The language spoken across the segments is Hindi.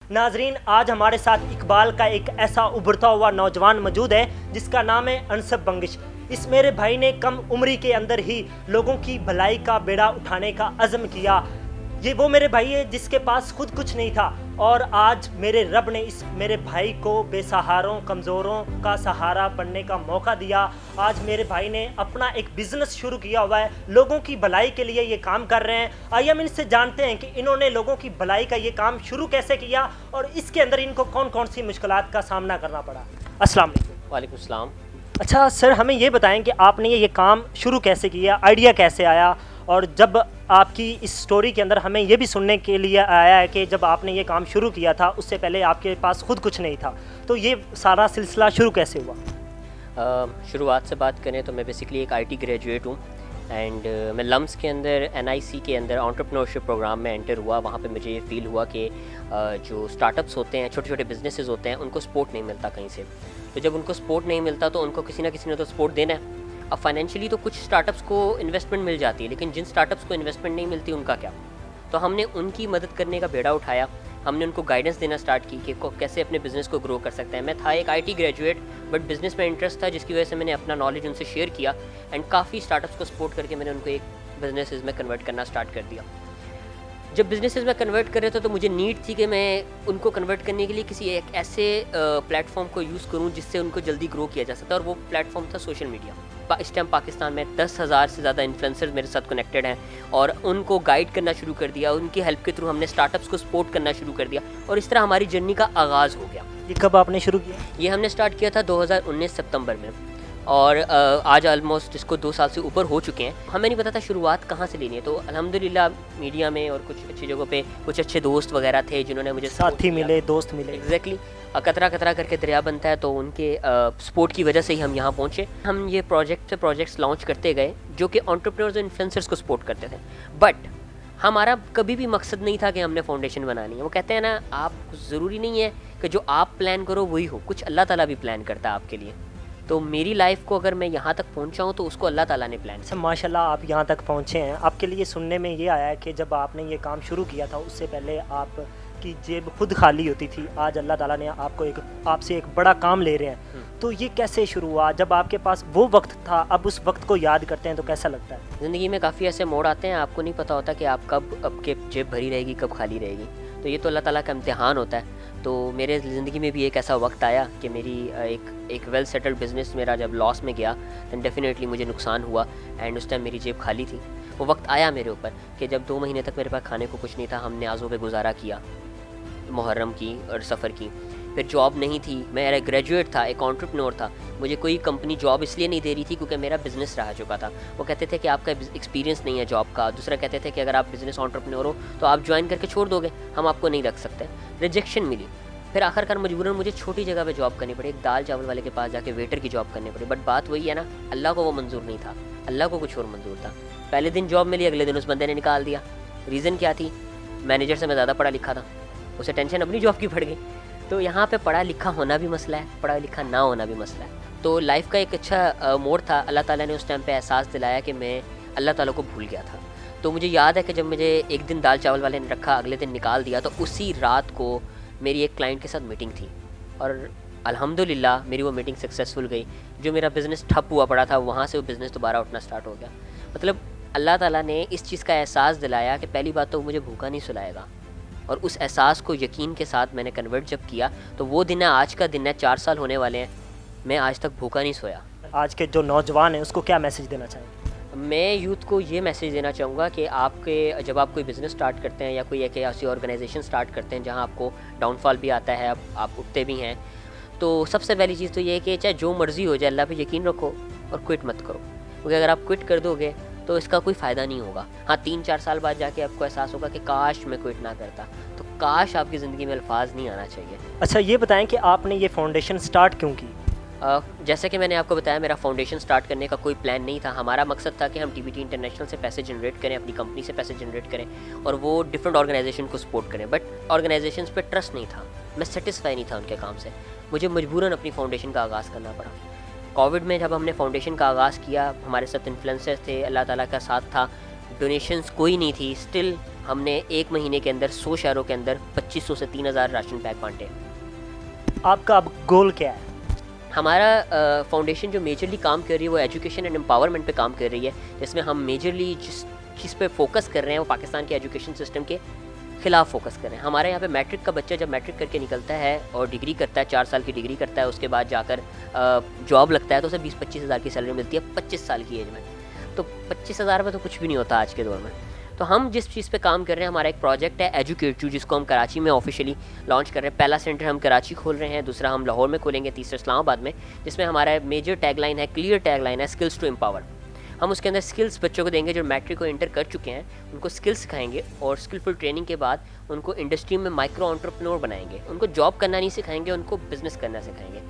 नाजरीन, आज हमारे साथ इकबाल का एक ऐसा उभरता हुआ नौजवान मौजूद है जिसका नाम है अनसब बंगिश। इस मेरे भाई ने कम उम्री के अंदर ही लोगों की भलाई का बेड़ा उठाने का अज़्म किया। ये वो मेरे भाई है जिसके पास खुद कुछ नहीं था और आज मेरे रब ने इस मेरे भाई को बेसहारों कमज़ोरों का सहारा बनने का मौका दिया। आज मेरे भाई ने अपना एक बिज़नेस शुरू किया हुआ है, लोगों की भलाई के लिए ये काम कर रहे हैं। आइए हम इनसे जानते हैं कि इन्होंने लोगों की भलाई का ये काम शुरू कैसे किया और इसके अंदर इनको कौन कौन सी मुश्किलात का सामना करना पड़ा। अस्सलाम वालेकुम। वालेकुम सलाम। अच्छा सर, हमें ये बताएं कि आपने ये काम शुरू कैसे किया, आइडिया कैसे आया, और जब आपकी इस स्टोरी के अंदर हमें ये भी सुनने के लिए आया है कि जब आपने ये काम शुरू किया था उससे पहले आपके पास खुद कुछ नहीं था, तो ये सारा सिलसिला शुरू कैसे हुआ? शुरुआत से बात करें तो मैं बेसिकली एक आईटी ग्रेजुएट हूँ एंड मैं लम्स के अंदर एनआईसी के अंदर एंटरप्रेन्योरशिप प्रोग्राम में एंटर हुआ। वहाँ पे मुझे ये फील हुआ कि जो स्टार्टअप्स होते हैं, छोटे छोटे बिजनेसेस होते हैं, उनको सपोर्ट नहीं मिलता कहीं से। तो जब उनको सपोर्ट नहीं मिलता तो उनको किसी ना किसी ने तो सपोर्ट देना है। अब फाइनेंशियली तो कुछ स्टार्टअप्स को इन्वेस्टमेंट मिल जाती है, लेकिन जिन स्टार्टअप्स को इन्वेस्टमेंट नहीं मिलती उनका क्या? तो हमने उनकी मदद करने का बेड़ा उठाया। हमने उनको गाइडेंस देना स्टार्ट की कि कैसे अपने बिज़नेस को ग्रो कर सकते हैं। मैं था एक आईटी ग्रेजुएट, बट बिज़नेस में इंटरेस्ट था, जिसकी वजह से मैंने अपना नॉलेज उनसे शेयर किया एंड काफ़ी स्टार्टअप्स को सपोर्ट करके मैंने उनको एक बिजनेसेस में कन्वर्ट करना स्टार्ट कर दिया। जब बिज़नेसेस में कन्वर्ट कर रहे थे तो मुझे नीड थी कि मैं उनको कन्वर्ट करने के लिए किसी एक ऐसे प्लेटफॉर्म को यूज़ करूं जिससे उनको जल्दी ग्रो किया जा सकता है, और वो प्लेटफॉर्म था सोशल मीडिया। इस टाइम पाकिस्तान में 10,000 से ज़्यादा इन्फ्लुएंसर्स मेरे साथ कनेक्टेड हैं और उनको गाइड करना शुरू कर दिया। उनकी हेल्प के थ्रू हमने स्टार्टअप्स को सपोर्ट करना शुरू कर दिया और इस तरह हमारी जर्नी का आगाज़ हो गया। ये कब आपने शुरू किया? ये हमने स्टार्ट किया था 2019 सितंबर में और आज ऑलमोस्ट इसको 2 साल से ऊपर हो चुके हैं। हमें नहीं पता था शुरुआत कहाँ से लेनी है, तो अल्हम्दुलिल्लाह मीडिया में और कुछ अच्छी जगहों पे कुछ अच्छे दोस्त वगैरह थे जिन्होंने मुझे साथी मिले, दोस्त मिले। एग्जैक्टली कतरा कतरा करके दरिया बनता है, तो उनके सपोर्ट की वजह से ही हम यहाँ पहुँचे। हम ये प्रोजेक्ट से प्रोजेक्ट्स लॉन्च करते गए जो कि एंटरप्रेन्योर्स और इन्फ्लुएंसर्स को सपोर्ट करते थे, बट हमारा कभी भी मकसद नहीं था कि हमने फाउंडेशन बनानी है। वो कहते हैं ना, आप ज़रूरी नहीं है कि जो आप प्लान करो वही हो, कुछ अल्लाह ताला भी प्लान करता है आपके लिए। तो मेरी लाइफ को अगर मैं यहाँ तक पहुँचा हूँ तो उसको अल्लाह ताला ने प्लान किया। माशाल्लाह आप यहाँ तक पहुँचे हैं। आपके लिए सुनने में ये आया है कि जब आपने ये काम शुरू किया था उससे पहले आपकी जेब खुद खाली होती थी। आज अल्लाह ताला ने आपसे एक बड़ा काम ले रहे हैं, तो ये कैसे शुरू हुआ? जब आपके पास वो वक्त था, अब उस वक्त को याद करते हैं तो कैसा लगता है? ज़िंदगी में काफ़ी ऐसे मोड़ आते हैं, आपको नहीं पता होता कि आप कब आपके जेब भरी रहेगी, कब खाली रहेगी। तो ये तो अल्लाह ताला का इम्तिहान होता है। तो मेरे ज़िंदगी में भी एक ऐसा वक्त आया कि मेरी एक वेल सेटल्ड बिज़नेस मेरा जब लॉस में गया, दैन डेफिनेटली मुझे नुकसान हुआ एंड उस टाइम मेरी जेब खाली थी। वो वक्त आया मेरे ऊपर कि जब 2 महीने तक मेरे पास खाने को कुछ नहीं था। हमने आज़ों पे गुजारा किया, मुहर्रम की और सफ़र की। फिर जॉब नहीं थी, मैं एक ग्रेजुएट था, एक एंटरप्रेन्योर था। मुझे कोई कंपनी जॉब इसलिए नहीं दे रही थी क्योंकि मेरा बिज़नेस रह चुका था। वो कहते थे कि आपका एक्सपीरियंस नहीं है जॉब का। दूसरा कहते थे कि अगर आप बिज़नेस एंटरप्रेन्योर हो तो आप ज्वाइन करके छोड़ दोगे, हम आपको नहीं रख सकते। रिजेक्शन मिली। फिर आखिरकार मजबूरन मुझे छोटी जगह पे जॉब करनी पड़ी, एक दाल चावल वाले के पास जाके वेटर की जॉब करनी पड़ी। बट बात वही है ना, अल्लाह को वो मंजूर नहीं था, अल्लाह को कुछ और मंजूर था। पहले दिन जॉब मिली, अगले दिन उस बंदे ने निकाल दिया। रीज़न क्या थी? मैनेजर से मैं ज़्यादा पढ़ा लिखा था, उसे टेंशन अपनी जॉब की पड़ गई। तो यहाँ पे पढ़ा लिखा होना भी मसला है, पढ़ा लिखा ना होना भी मसला है। तो लाइफ का एक अच्छा मोड़ था। अल्लाह ताला ने उस टाइम पे एहसास दिलाया कि मैं अल्लाह ताला को भूल गया था। तो मुझे याद है कि जब मुझे एक दिन दाल चावल वाले ने रखा, अगले दिन निकाल दिया, तो उसी रात को मेरी एक क्लाइंट के साथ मीटिंग थी और अल्हम्दुलिल्लाह मेरी वो मीटिंग सक्सेसफुल गई। जो मेरा बिज़नेस ठप हुआ पड़ा था, वहाँ से वो बिज़नेस दोबारा उठना स्टार्ट हो गया। मतलब अल्लाह ताला ने इस चीज़ का एहसास दिलाया कि पहली बात तो मुझे भूखा नहीं सुलाएगा, और उस एहसास को यकीन के साथ मैंने कन्वर्ट जब किया तो वो दिन है, आज का दिन है, 4 साल होने वाले हैं, मैं आज तक भूखा नहीं सोया। आज के जो नौजवान हैं उसको क्या मैसेज देना चाहेंगे? मैं यूथ को ये मैसेज देना चाहूँगा कि जब आप कोई बिज़नेस स्टार्ट करते हैं या कोई एक ऐसी ऑर्गेनाइजेशन स्टार्ट करते हैं जहाँ आपको डाउनफॉल भी आता है, आप उठते भी हैं, तो सबसे पहली चीज़ तो ये है कि चाहे जो मर्ज़ी हो जाए, अल्लाह पे यकीन रखो और क्विट मत करो। क्योंकि अगर आप क्विट कर दोगे तो इसका कोई फ़ायदा नहीं होगा। हाँ, 3-4 साल बाद जाके आपको एहसास होगा कि काश मैं क्विट ना करता। तो काश आपकी ज़िंदगी में अल्फाज नहीं आना चाहिए। अच्छा ये बताएं कि आपने ये फाउंडेशन स्टार्ट क्यों की? जैसे कि मैंने आपको बताया, मेरा फाउंडेशन स्टार्ट करने का कोई प्लान नहीं था। हमारा मकसद था कि हम टीबीटी इंटरनेशनल से पैसे जनरेट करें, अपनी कंपनी से पैसे जनरेट करें और वो डिफरेंट ऑर्गेनाइजेशन को सपोर्ट करें। बट ऑर्गेनाइजेशंस पे ट्रस्ट नहीं था, मैं सेटिस्फाई नहीं था उनके काम से। मुझे मजबूरन अपनी फाउंडेशन का आगाज़ करना पड़ा। कोविड में जब हमने फाउंडेशन का आगाज़ किया, हमारे साथ इन्फ्लुएंसर्स थे, अल्लाह ताला का साथ था, डोनेशंस कोई नहीं थी, स्टिल हमने एक महीने के अंदर 100 शहरों के अंदर 2500 से 3000 राशन पैक बांटे। आपका अब गोल क्या है? हमारा फाउंडेशन जो मेजरली काम कर रही है वो एजुकेशन एंड एम्पावरमेंट पे काम कर रही है, जिसमें हम मेजरली जिस चीज़ पे फोकस कर रहे हैं वो पाकिस्तान के एजुकेशन सिस्टम के खिलाफ फोकस कर रहे हैं। हमारे यहाँ पे मैट्रिक का बच्चा जब मैट्रिक करके निकलता है और डिग्री करता है, 4 साल की डिग्री करता है, उसके बाद जाकर जॉब लगता है तो उसे 20-25 हज़ार की सैलरी मिलती है 25 साल की एज में। तो 25 हज़ार में तो कुछ भी नहीं होता आज के दौर में। तो हम जिस चीज़ पे काम कर रहे हैं, हमारा एक प्रोजेक्ट है एजुकेट यू, जिसको हम कराची में ऑफिशियली लॉन्च कर रहे हैं। पहला सेंटर हम कराची खोल रहे हैं, दूसरा हम लाहौर में खोलेंगे, तीसरा इस्लामाबाद में, जिसमें हमारा मेजर टैगलाइन है, क्लियर टैगलाइन है, स्किल्स टू एम्पावर। हम उसके अंदर स्किल्स बच्चों को देंगे जो मैट्रिक को इंटर कर चुके हैं, उनको स्किल्स सिखाएंगे और स्किलफुल ट्रेनिंग के बाद उनको इंडस्ट्री में माइक्रो एंटरप्रेन्योर बनाएंगे। उनको जॉब करना नहीं सिखाएंगे, उनको बिजनेस करना सिखाएंगे।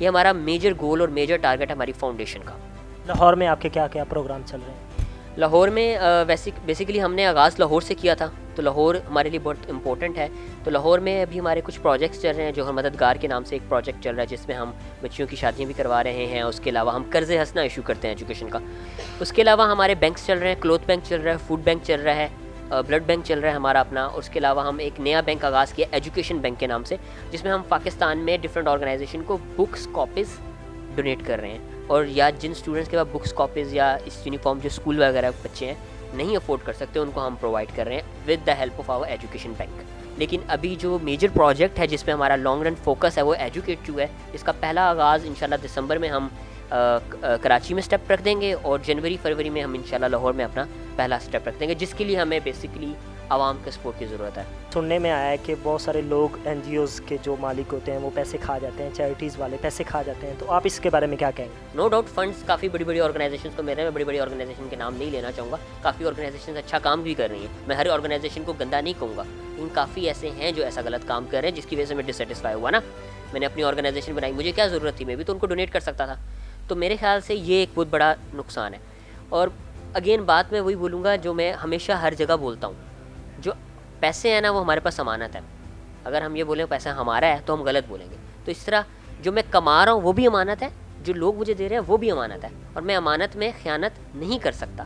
ये हमारा मेजर गोल और मेजर टारगेट है हमारी फाउंडेशन का। लाहौर में आपके क्या क्या प्रोग्राम चल रहे हैं? लाहौर में बेसिकली हमने आगाज़ लाहौर से किया था, तो लाहौर हमारे लिए बहुत इंपॉर्टेंट है। तो लाहौर में अभी हमारे कुछ प्रोजेक्ट्स चल रहे हैं। जो हम मददगार के नाम से एक प्रोजेक्ट चल रहा है, जिसमें हम बच्चियों की शादियाँ भी करवा रहे हैं। उसके अलावा हम कर्ज़ हसना इशू करते हैं एजुकेशन का। उसके अलावा हमारे बैंक्स चल रहे हैं, क्लोथ बैंक चल रहा है, फूड बैंक चल रहा है, ब्लड बैंक चल रहा है हमारा अपना। उसके अलावा हम एक नया बैंक आगाज़ किया एजुकेशन बैंक के नाम से, जिसमें हम पाकिस्तान में डिफरेंट ऑर्गेनाइजेशन को बुक्स कॉपीज़ डोनेट कर रहे हैं। और या जिन स्टूडेंट्स के पास बुक्स कॉपीज़ या इस यूनिफॉर्म जो स्कूल वगैरह बच्चे हैं नहीं अफोर्ड कर सकते, उनको हम प्रोवाइड कर रहे हैं with the help of our education bank. लेकिन अभी जो मेजर प्रोजेक्ट है जिसमें हमारा लॉन्ग रन फोकस है वो एजुकेट यू है। इसका पहला आगाज़ इंशाल्लाह दिसंबर में हम कराची में स्टेप रख देंगे और जनवरी-फरवरी में हम इंशाल्लाह लाहौर में अपना पहला स्टेप रख देंगे, जिसके लिए हमें बेसिकली आवाम के सपोर्ट की ज़रूरत है। सुनने में आया है कि बहुत सारे लोग NGOs के जो मालिक होते हैं वो पैसे खा जाते हैं, चैरिटीज़ वाले पैसे खा जाते हैं, तो आप इसके बारे में क्या कहेंगे? नो डाउट फंड्स काफ़ी बड़ी-बड़ी ऑर्गेनाइजेशंस को मैं बड़ी-बड़ी ऑर्गेनाइजेशन के नाम नहीं लेना चाहूँगा। काफ़ी ऑर्गेनाइजेशन अच्छा काम भी कर रही हैं, मैं हर ऑर्गेनाइजेशन को गंदा नहीं कहूँगा, लेकिन काफ़ी ऐसे हैं जो ऐसा गलत काम कर रहे हैं जिसकी वजह से मैं डिससेटिस्फाई हुआ ना। मैंने अपनी ऑर्गेनाइजेशन बनाई, मुझे क्या ज़रूरत थी, मैं भी तो उनको डोनेट कर सकता था। तो मेरे ख्याल से ये एक बहुत बड़ा नुकसान है। और अगेन बात मैं वही बोलूँगा जो मैं हमेशा हर जगह बोलता हूँ, जो पैसे हैं ना वो हमारे पास अमानत है। अगर हम ये बोलें पैसा हमारा है तो हम गलत बोलेंगे। तो इस तरह जो मैं कमा रहा हूँ वो भी अमानत है, जो लोग मुझे दे रहे हैं वो भी अमानत है, और मैं अमानत में ख़यानत नहीं कर सकता।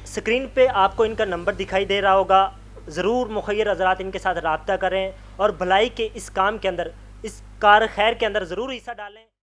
स्क्रीन पे आपको इनका नंबर दिखाई दे रहा होगा, ज़रूर मुखय्यर हज़रात इनके साथ रब्ता करें और भलाई के इस काम के अंदर, इस कार खैर के अंदर ज़रूर हिस्सा डालें।